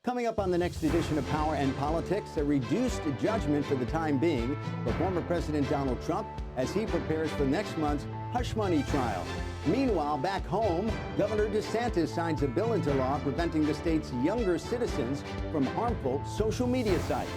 Coming up on the next edition of Power and Politics, a reduced judgment for the time being for former President Donald Trump as he prepares for next month's hush money trial. Meanwhile, back home, Governor DeSantis signs a bill into law preventing the state's younger citizens from harmful social media sites.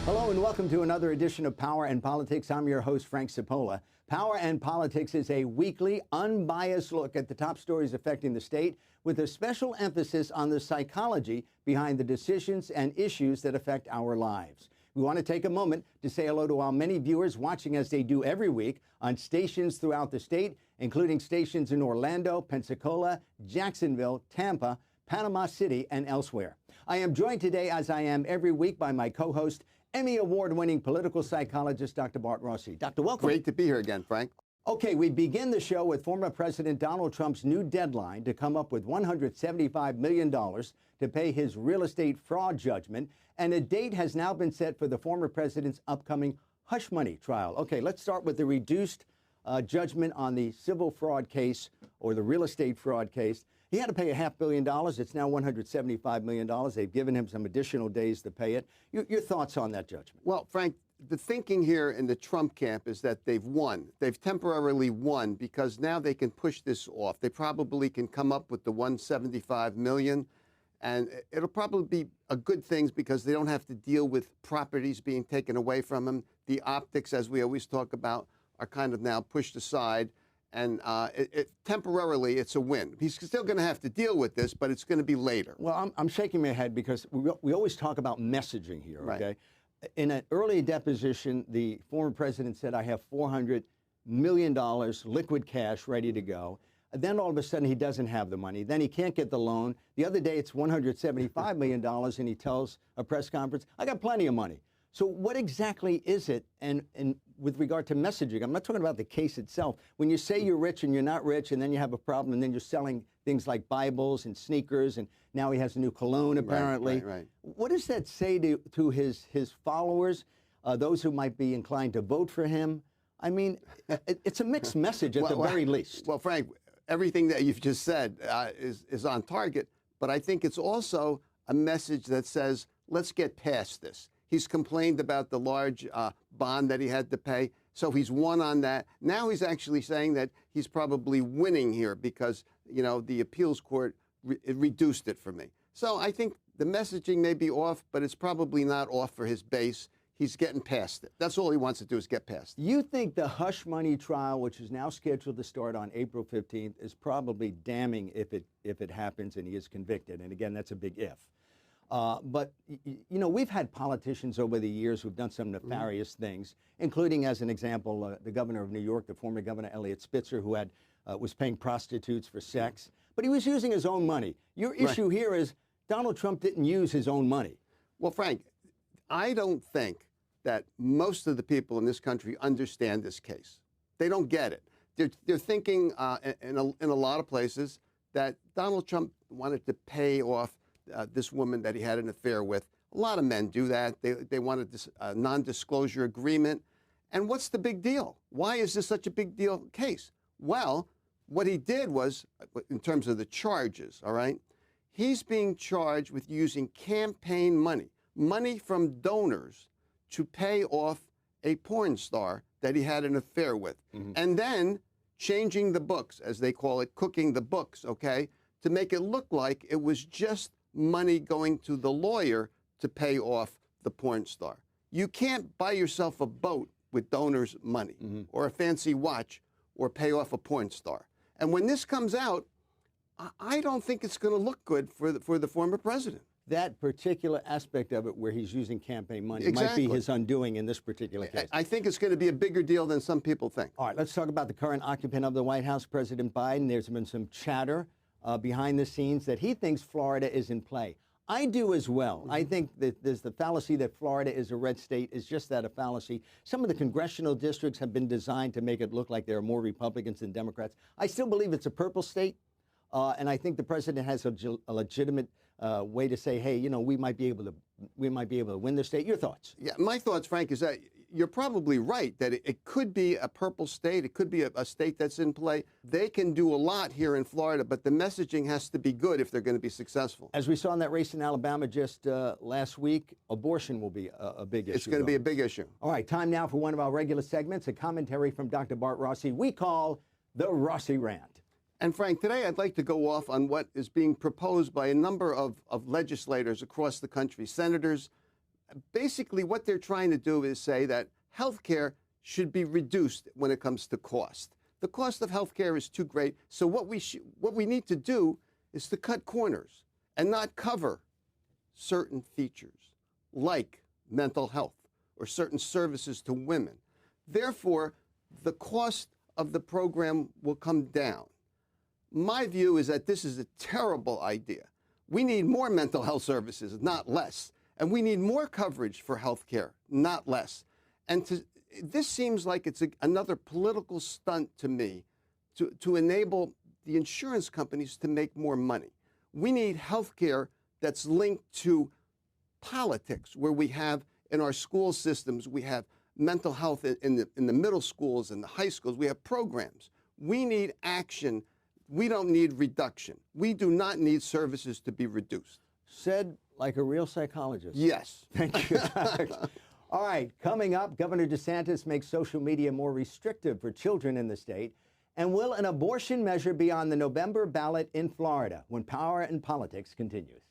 Hello and welcome to another edition of Power and Politics. I'm your host, Frank Cipolla. Power and Politics is a weekly, unbiased look at the top stories affecting the state, with a special emphasis on the psychology behind the decisions and issues that affect our lives. We want to take a moment to say hello to our many viewers watching, as they do every week, on stations throughout the state, including stations in Orlando, Pensacola, Jacksonville, Tampa, Panama City, and elsewhere. I am joined today, as I am every week, by my co-host, Emmy Award-winning political psychologist, Dr. Bart Rossi. Doctor, welcome. Great to be here again, Frank. Okay, we begin the show with former President Donald Trump's new deadline to come up with $175 million to pay his real estate fraud judgment, and a date has now been set for the former president's upcoming hush money trial. Okay, let's start with the reduced judgment on the civil fraud case, or the real estate fraud case. He had to pay $500 million. It's now $175 million. They've given him some additional days to pay it. Your thoughts on that judgment? Well, Frank, the thinking here in the Trump camp is that they've won. They've temporarily won because now they can push this off. They probably can come up with the $175 million, and it'll probably be a good thing because they don't have to deal with properties being taken away from them. The optics, as we always talk about, are kind of now pushed aside. And temporarily, it's a win. He's still going to have to deal with this, but it's going to be later. Well, I'm shaking my head because we always talk about messaging here, okay? Right. In an early deposition, the former president said, I have $400 million liquid cash ready to go. And then all of a sudden, he doesn't have the money. Then he can't get the loan. The other day, it's $175 million, and he tells a press conference, I got plenty of money. So what exactly is it? And with regard to messaging, I'm not talking about the case itself. When you say you're rich and you're not rich, and then you have a problem, and then you're selling things like Bibles and sneakers, and now he has a new cologne, apparently. Right. What does that say to his pollowers, those who might be inclined to vote for him? I mean, it's a mixed message at the very least. Well, Frank, everything that you've just said is on target, but I think it's also a message that says, let's get past this. He's complained about the large bond that he had to pay, so he's won on that. Now he's actually saying that he's probably winning here because, you know, the appeals court reduced it for me. So I think the messaging may be off, but it's probably not off for his base. He's getting past it. That's all he wants to do is get past it. You think the hush money trial, which is now scheduled to start on April 15th, is probably damning if it happens and he is convicted? And again, that's a big if. But, you know, we've had politicians over the years who've done some nefarious things, including, as an example, the governor of New York, the former governor, Eliot Spitzer, who was paying prostitutes for sex. But he was using his own money. Your issue here is Donald Trump didn't use his own money. Well, Frank, I don't think that most of the people in this country understand this case. They don't get it. They're thinking in a lot of places that Donald Trump wanted to pay off this woman that he had an affair with. A lot of men do that. They wanted this non-disclosure agreement. And what's the big deal? Why is this such a big deal case? Well, what he did was, in terms of the charges, all right, he's being charged with using campaign money from donors to pay off a porn star that he had an affair with. And then changing the books, as they call it, cooking the books, okay, to make it look like it was just money going to the lawyer to pay off the porn star. You can't buy yourself a boat with donors' money or a fancy watch or pay off a porn star. And when this comes out, I don't think it's going to look good for the former president. That particular aspect of it where he's using campaign money might be his undoing in this particular case. I think it's going to be a bigger deal than some people think. All right, let's talk about the current occupant of the White House, President Biden. There's been some chatter behind the scenes that he thinks Florida is in play. I do as well. I think that there's the fallacy that Florida is a red state is just that, a fallacy. Some of the congressional districts have been designed to make it look like there are more Republicans than Democrats. I still believe it's a purple state, and I think the president has a legitimate way to say, hey, you know, we might be able to win the state. Your thoughts? Yeah, my thoughts, Frank, is that you're probably right that it could be a purple state. It could be a state that's in play. They can do a lot here in Florida, but the messaging has to be good if they're going to be successful. As we saw in that race in Alabama just last week, abortion will be a big issue. It's going to be a big issue. All right, time now for one of our regular segments, a commentary from Dr. Bart Rossi we call the Rossi Rant. And Frank, today I'd like to go off on what is being proposed by a number of legislators across the country, senators. Basically, what they're trying to do is say that health care should be reduced when it comes to cost. The cost of health care is too great. So what we need to do is to cut corners and not cover certain features like mental health or certain services to women. Therefore, the cost of the program will come down. My view is that this is a terrible idea. We need more mental health services, not less. And we need more coverage for health care, not less. And this seems like it's another political stunt to me to enable the insurance companies to make more money. We need health care that's linked to politics, where we have in our school systems, we have mental health in the middle schools and the high schools. We have programs. We need action. We don't need reduction. We do not need services to be reduced. Said like a real psychologist. Yes. Thank you. All right, coming up, Governor DeSantis makes social media more restrictive for children in the state. And will an abortion measure be on the November ballot in Florida when Power and Politics continues?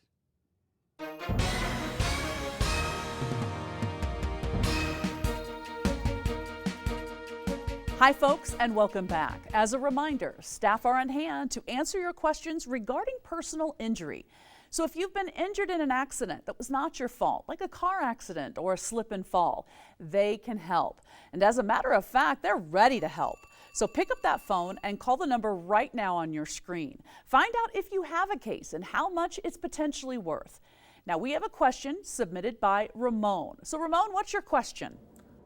Hi, folks, and welcome back. As a reminder, staff are on hand to answer your questions regarding personal injury. So if you've been injured in an accident that was not your fault, like a car accident or a slip and fall, they can help. And as a matter of fact, they're ready to help. So pick up that phone and call the number right now on your screen. Find out if you have a case and how much it's potentially worth. Now, we have a question submitted by Ramon. So Ramon, what's your question?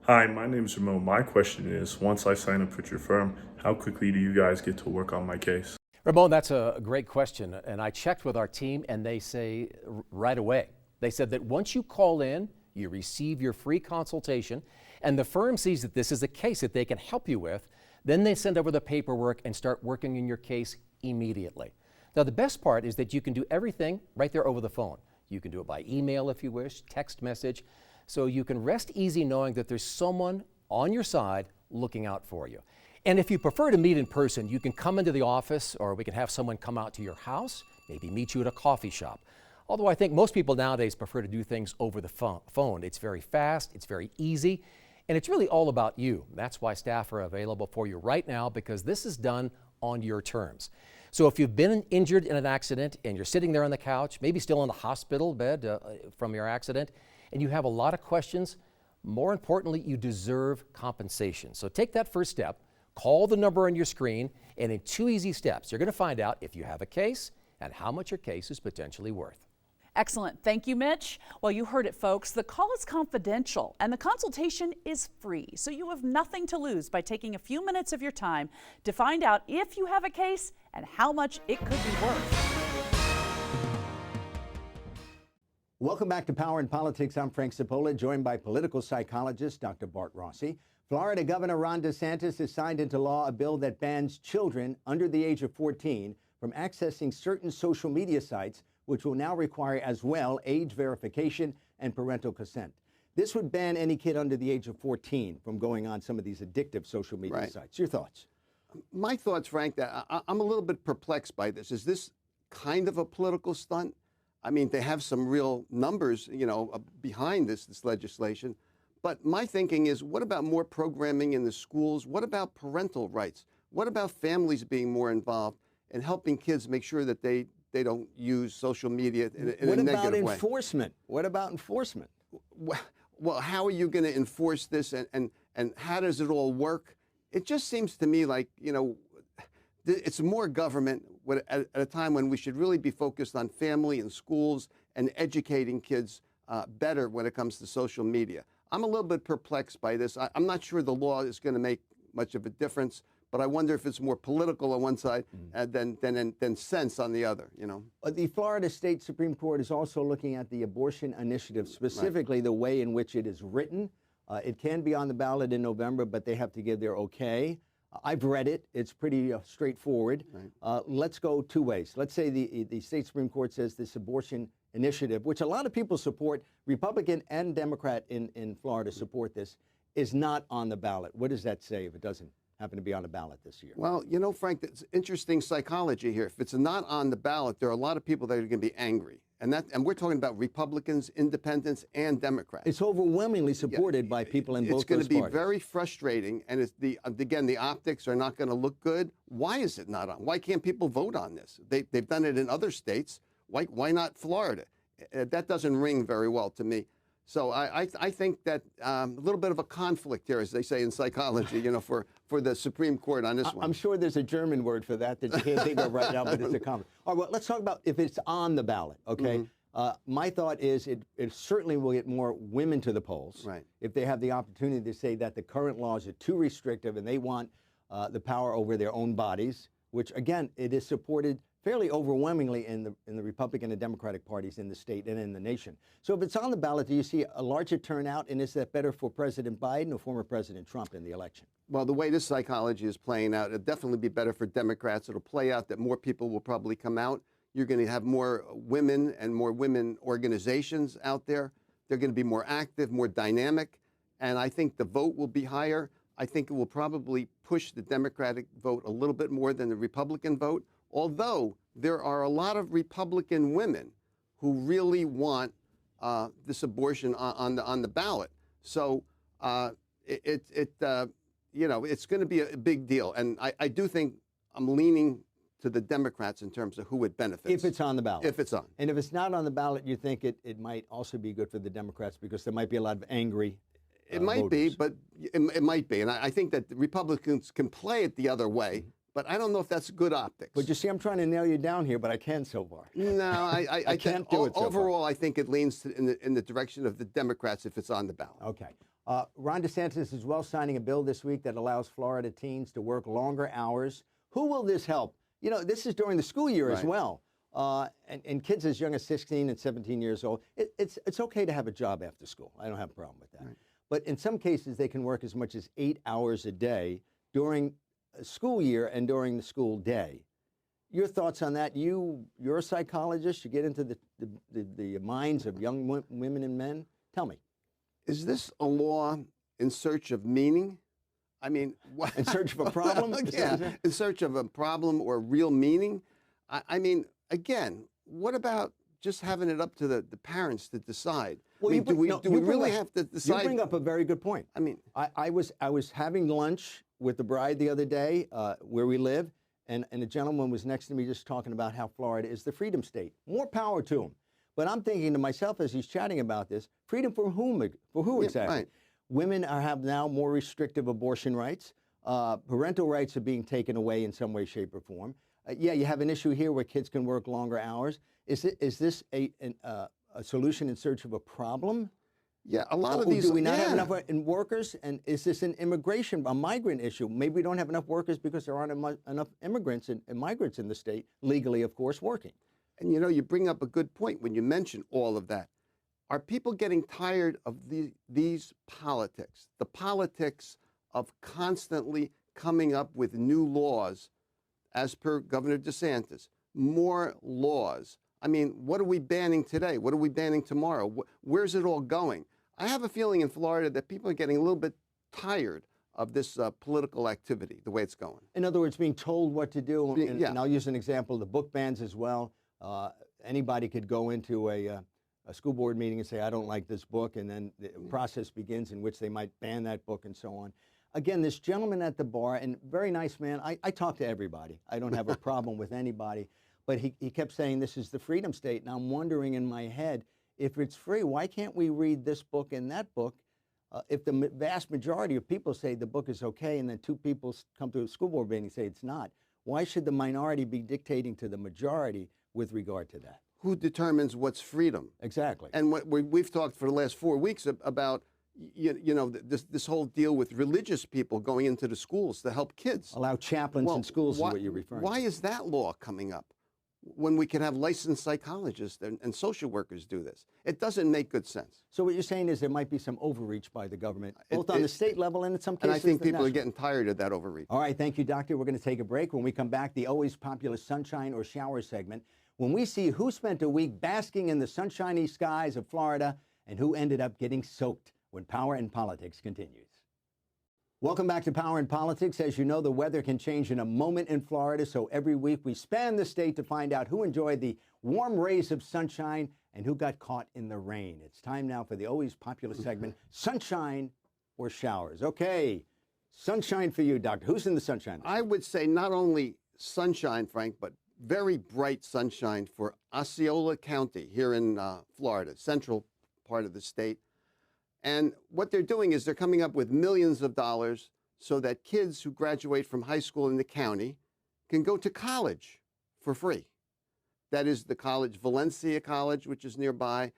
Hi, my name is Ramon. My question is, once I sign up with your firm, how quickly do you guys get to work on my case? Ramon, that's a great question. And I checked with our team and they say right away. They said that once you call in, you receive your free consultation and the firm sees that this is a case that they can help you with, then they send over the paperwork and start working in your case immediately. Now, the best part is that you can do everything right there over the phone. You can do it by email if you wish, text message. So you can rest easy knowing that there's someone on your side looking out for you. And if you prefer to meet in person, you can come into the office or we can have someone come out to your house, maybe meet you at a coffee shop. Although I think most people nowadays prefer to do things over the phone. It's very fast, it's very easy, and it's really all about you. That's why staff are available for you right now, because this is done on your terms. So if you've been injured in an accident and you're sitting there on the couch, maybe still in the hospital bed from your accident, and you have a lot of questions, more importantly, you deserve compensation. So take that first step. Call the number on your screen, and in 2 easy steps, you're going to find out if you have a case and how much your case is potentially worth. Excellent. Thank you, Mitch. Well, you heard it, folks. The call is confidential and the consultation is free. So you have nothing to lose by taking a few minutes of your time to find out if you have a case and how much it could be worth. Welcome back to Power and Politics. I'm Frank Cipolla, joined by political psychologist Dr. Bart Rossi. Florida Governor Ron DeSantis has signed into law a bill that bans children under the age of 14 from accessing certain social media sites, which will now require as well age verification and parental consent. This would ban any kid under the age of 14 from going on some of these addictive social media sites. Your thoughts? My thoughts, Frank, that I'm a little bit perplexed by this. Is this kind of a political stunt? I mean, they have some real numbers, behind this legislation. But my thinking is, what about more programming in the schools? What about parental rights? What about families being more involved and helping kids make sure that they don't use social media in a negative way? What about enforcement? What about enforcement? Well, how are you going to enforce this, and how does it all work? It just seems to me like, it's more government at a time when we should really be focused on family and schools and educating kids better when it comes to social media. I'm a little bit perplexed by this. I'm not sure the law is going to make much of a difference, but I wonder if it's more political on one side than sense on the other, The Florida State Supreme Court is also looking at the abortion initiative, specifically the way in which it is written. It can be on the ballot in November, but they have to give their okay. I've read it. It's pretty straightforward. Right. Let's go two ways. Let's say the state Supreme Court says this abortion initiative, which a lot of people support, Republican and Democrat in Florida support this, is not on the ballot. What does that say if it doesn't happen to be on the ballot this year? Well, you know, Frank, that's interesting psychology here. If it's not on the ballot, there are a lot of people that are going to be angry. And we're talking about Republicans, Independents, and Democrats. It's overwhelmingly supported by people in both It's going those to be parties. very frustrating, and again, the optics are not going to look good. Why is it not on? Why can't people vote on this? They've done it in other states. Why not Florida? That doesn't ring very well to me. So I think that a little bit of a conflict here, as they say in psychology, you know, for the Supreme Court on this one. I'm sure there's a German word for that you can't think of right now, but it's a conflict. All right, well, let's talk about if it's on the ballot, okay? My thought is it certainly will get more women to the polls. Right. If they have the opportunity to say that the current laws are too restrictive and they want the power over their own bodies, which, again, it is supported fairly overwhelmingly in the Republican and Democratic parties in the state and in the nation. So if it's on the ballot, do you see a larger turnout, and is that better for President Biden or former President Trump in the election? Well, the way this psychology is playing out, it'll definitely be better for Democrats. It'll play out that more people will probably come out. You're going to have more women and more women organizations out there. They're going to be more active, more dynamic, and I think the vote will be higher. I think it will probably push the Democratic vote a little bit more than the Republican vote, although there are a lot of Republican women who really want this abortion on the ballot. So you know, it's going to be a big deal. And I do think I'm leaning to the Democrats in terms of who it benefits. If it's on the ballot. If it's on. And if it's not on the ballot, you think it might also be good for the Democrats because there might be a lot of angry It might be, voters. but it might be. And I think that the Republicans can play it the other way, but I don't know if that's good optics. But you see, I'm trying to nail you down here, but I can so far. No, I can't do it so far. Overall, I think it leans in the direction of the Democrats if it's on the ballot. Okay. Ron DeSantis is signing a bill this week that allows Florida teens to work longer hours. Who will this help? You know, this is during the school year as Right. well. And kids as young as 16 and 17 years old, it's okay to have a job after school. I don't have a problem with that. Right. But in some cases, they can work as much as 8 hours a day during a school year and during the school day. Your thoughts on that? You're a psychologist. You get into the minds of young women and men. Tell me. Is this a law in search of meaning? I mean, what? In search of a problem? Is that what Yeah, you're saying? in search of a problem or real meaning. I mean, again, what about just having it up to the parents to decide? Well, I mean, do we really have to You decide? bring up a very good point. I mean, I was having lunch with the bride the other day where we live, and a gentleman was next to me just talking about how Florida is the freedom state. More power to him. But I'm thinking to myself as he's chatting about this, freedom for whom? For who Yeah, exactly? right. Women have now more restrictive abortion rights. Parental rights are being taken away in some way, shape, or form. Yeah, you have an issue here where kids can work longer hours. Is this a solution in search of a problem? yeah, a lot of Or these. do we not have yeah. enough workers? And is this a migrant issue? Maybe we don't have enough workers because there aren't enough immigrants and migrants in the state, legally, of course, working. And you know, you bring up a good point when you mention all of that. Are people getting tired of these politics? The politics of constantly coming up with new laws, as per Governor DeSantis, more laws. I mean, what are we banning today? What are we banning tomorrow? Where's it all going? I have a feeling in Florida that people are getting a little bit tired of this political activity, the way it's going. In other words, being told what to do. And, Yeah. and I'll use an example, the book bans as well. Anybody could go into a school board meeting and say, I don't like this book, and then the process begins in which they might ban that book and so on. Again, this gentleman at the bar, and very nice man, I talk to everybody. I don't have a problem with anybody. But he kept saying this is the freedom state, and I'm wondering in my head, if it's free, why can't we read this book and that book? If the vast majority of people say the book is okay, and then two people come to a school board meeting and say it's not, why should the minority be dictating to the majority with regard to that? Who determines what's freedom? Exactly. And what we've talked for the last 4 weeks about, you know, this whole deal with religious people going into the schools to help kids. Allow chaplains in schools why, is what you're referring Why to. is that law coming up? when we could have licensed psychologists and social workers do this. It doesn't make good sense. So what you're saying is there might be some overreach by the government, both on the state level and in some cases And I think the people are national. getting tired of that overreach. All right, thank you, Doctor. We're going to take a break. When we come back, the always popular sunshine or shower segment, when we see who spent a week basking in the sunshiny skies of Florida and who ended up getting soaked, when Power and Politics continues. Welcome back to Power and Politics. As you know, the weather can change in a moment in Florida, so every week we span the state to find out who enjoyed the warm rays of sunshine and who got caught in the rain. It's time now for the always popular segment, Sunshine or Showers. Okay, sunshine for you, Doctor. Who's in the sunshine? I would say not only sunshine, Frank, but very bright sunshine for Osceola County here in Florida, central part of the state. And what they're doing is they're coming up with millions of dollars so that kids who graduate from high school in the county can go to college for free. That is the college, Valencia College, which is nearby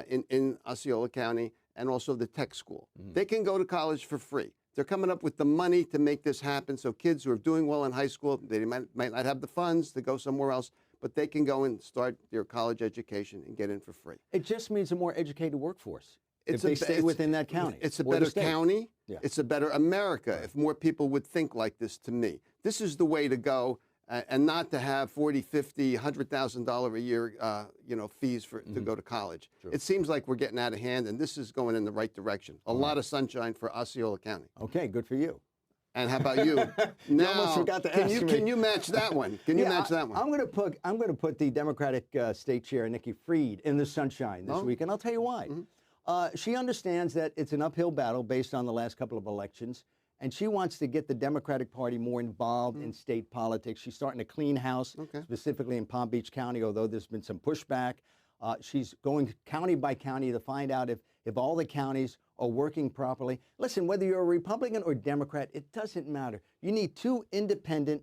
in Osceola County, and also the tech school. They can go to college for free. They're coming up with the money to make this happen, so kids who are doing well in high school, they might not have the funds to go somewhere else, but they can go and start their college education and get in for free. It just means a more educated workforce. If they stay within that county. It's a or the better state. county. Yeah. It's a better America if more people would think like this, to me. This is the way to go, and not to have $40,000, $50,000, $100,000 a year, fees to go to college. It seems like we're getting out of hand, and this is going in the right direction. A lot of sunshine for Osceola County. Okay, good for you. And how about you? Now, almost forgot to can ask you me. can you match that one? Can you match that one? I'm going to put the Democratic State Chair Nikki Fried in the sunshine this week, and I'll tell you why. She understands that it's an uphill battle based on the last couple of elections, and she wants to get the Democratic Party more involved in state politics. She's starting to clean house, specifically in Palm Beach County, although there's been some pushback. She's going county by county to find out if all the counties are working properly. Listen, whether you're a Republican or Democrat, it doesn't matter. You need two independent,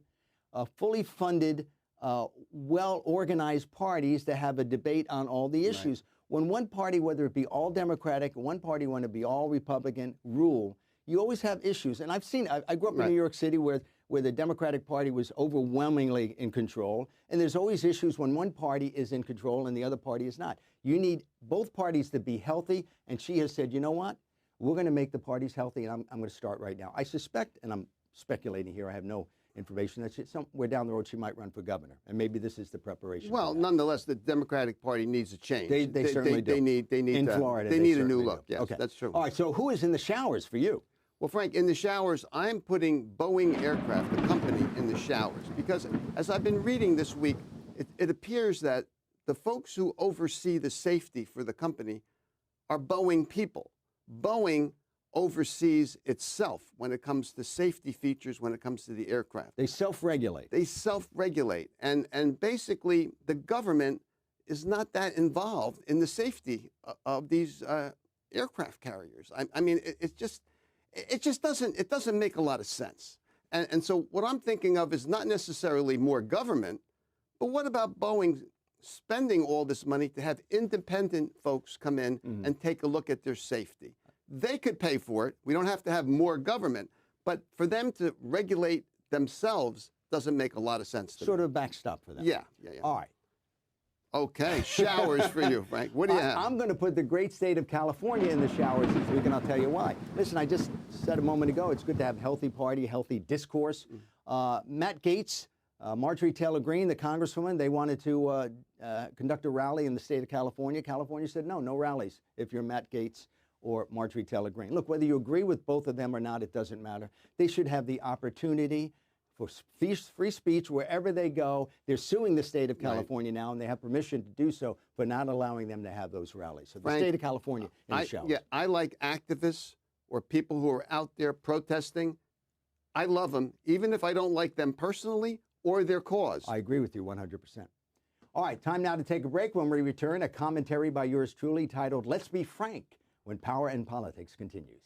fully funded, well-organized parties to have a debate on all the issues. When one party, whether it be all Democratic, one party want to be all Republican, rule, you always have issues. And I've seen, I grew up in New York City where the Democratic Party was overwhelmingly in control. And there's always issues when one party is in control and the other party is not. You need both parties to be healthy. And she has said, you know what? We're going to make the parties healthy. And I'm going to start right now. I suspect, and I'm speculating here, I have no information, that somewhere down the road she might run for governor. And maybe this is the preparation. Well, nonetheless, the Democratic Party needs a change. They certainly do. They need in Florida, they need a new certainly look. do. Yes, Okay. that's true. All right, so who is in the showers for you? Well, Frank, in the showers, I'm putting Boeing Aircraft, the company, in the showers because as I've been reading this week, it appears that the folks who oversee the safety for the company are Boeing people. Boeing oversees itself when it comes to safety features, when it comes to the aircraft. They self-regulate. They self-regulate. And basically, the government is not that involved in the safety of these aircraft carriers. I mean, it just doesn't make a lot of sense. And so what I'm thinking of is not necessarily more government, but what about Boeing spending all this money to have independent folks come in and take a look at their safety? They could pay for it. We don't have to have more government. But for them to regulate themselves doesn't make a lot of sense to me. Sort of a backstop for them. Yeah. All right. Okay, showers for you, Frank. What do you have? I'm going to put the great state of California in the showers this week, and I'll tell you why. Listen, I just said a moment ago, it's good to have healthy party, healthy discourse. Matt Gaetz, Marjorie Taylor Greene, the congresswoman, they wanted to conduct a rally in the state of California. California said, no rallies if you're Matt Gaetz or Marjorie Taylor Greene. Look, whether you agree with both of them or not, it doesn't matter. They should have the opportunity for free speech wherever they go. They're suing the state of California now, and they have permission to do so for not allowing them to have those rallies. So the Frank, state of California in the showers. Yeah, I like activists or people who are out there protesting. I love them, even if I don't like them personally or their cause. I agree with you 100%. All right, time now to take a break. When we return, a commentary by yours truly titled, Let's Be Frank, when Power and Politics continues.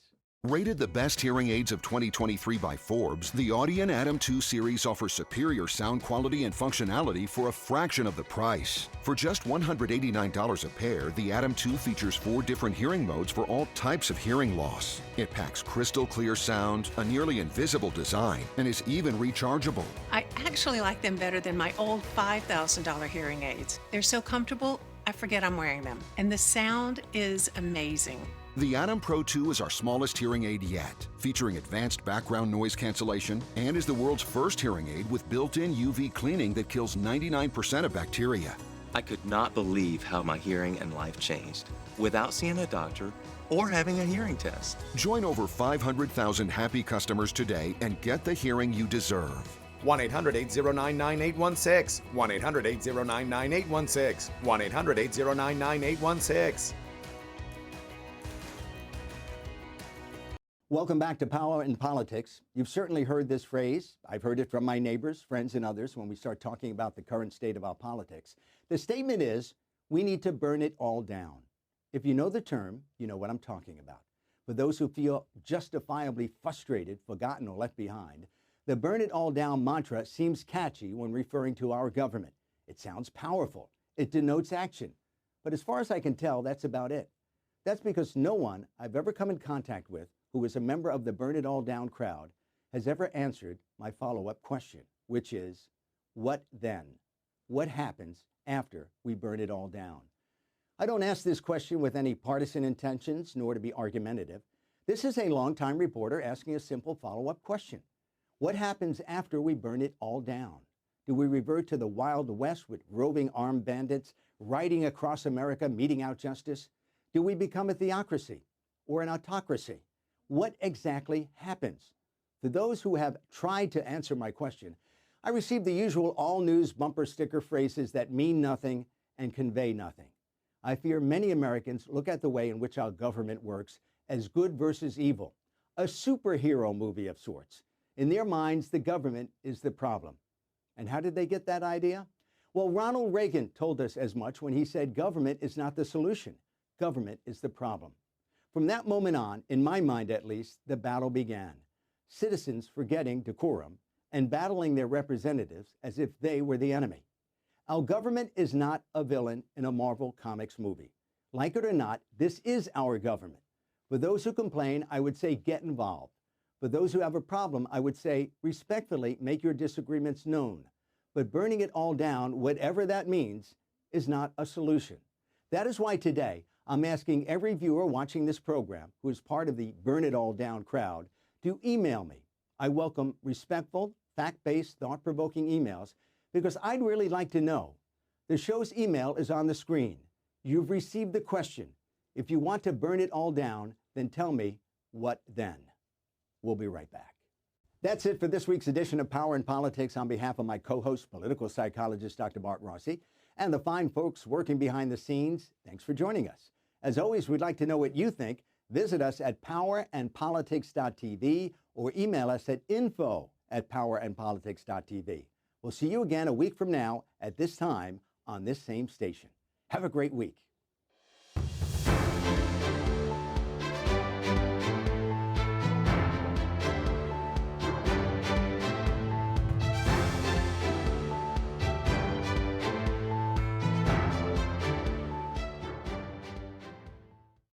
Rated the best hearing aids of 2023 by Forbes, the Audien Adam 2 series offers superior sound quality and functionality for a fraction of the price. For just $189 a pair, the Adam 2 features 4 different hearing modes for all types of hearing loss. It packs crystal clear sound, a nearly invisible design, and is even rechargeable. I actually like them better than my old $5,000 hearing aids. They're so comfortable, I forget I'm wearing them. And the sound is amazing. The Atom Pro 2 is our smallest hearing aid yet, featuring advanced background noise cancellation and is the world's first hearing aid with built-in UV cleaning that kills 99% of bacteria. I could not believe how my hearing and life changed without seeing a doctor or having a hearing test. Join over 500,000 happy customers today and get the hearing you deserve. 1-800-809-9816. 1-800-809-9816. 1-800-809-9816. Welcome back to Power in Politics. You've certainly heard this phrase. I've heard it from my neighbors, friends, and others when we start talking about the current state of our politics. The statement is, we need to burn it all down. If you know the term, you know what I'm talking about. For those who feel justifiably frustrated, forgotten, or left behind, the burn it all down mantra seems catchy when referring to our government. It sounds powerful. It denotes action. But as far as I can tell, that's about it. That's because no one I've ever come in contact with who is a member of the burn it all down crowd has ever answered my follow-up question, which is, what then? What happens after we burn it all down? I don't ask this question with any partisan intentions, nor to be argumentative. This is a longtime reporter asking a simple follow-up question. What happens after we burn it all down? Do we revert to the Wild West with roving armed bandits riding across America, meting out justice? Do we become a theocracy or an autocracy? What exactly happens? To those who have tried to answer my question, I received the usual all-news bumper sticker phrases that mean nothing and convey nothing. I fear many Americans look at the way in which our government works as good versus evil, a superhero movie of sorts. In their minds, the government is the problem. And how did they get that idea? Well, Ronald Reagan told us as much when he said government is not the solution. Government is the problem. From that moment on, in my mind at least, the battle began. Citizens forgetting decorum and battling their representatives as if they were the enemy. Our government is not a villain in a Marvel Comics movie. Like it or not, this is our government. For those who complain, I would say get involved. For those who have a problem, I would say respectfully make your disagreements known. But burning it all down, whatever that means, is not a solution. That is why today, I'm asking every viewer watching this program who is part of the Burn It All Down crowd to email me. I welcome respectful, fact-based, thought-provoking emails because I'd really like to know. The show's email is on the screen. You've received the question. If you want to burn it all down, then tell me, what then? We'll be right back. That's it for this week's edition of Power in Politics. On behalf of my co-host, political psychologist Dr. Bart Rossi, and the fine folks working behind the scenes, thanks for joining us. As always, we'd like to know what you think. Visit us at powerandpolitics.tv or email us at info@powerandpolitics.tv. We'll see you again a week from now at this time on this same station. Have a great week.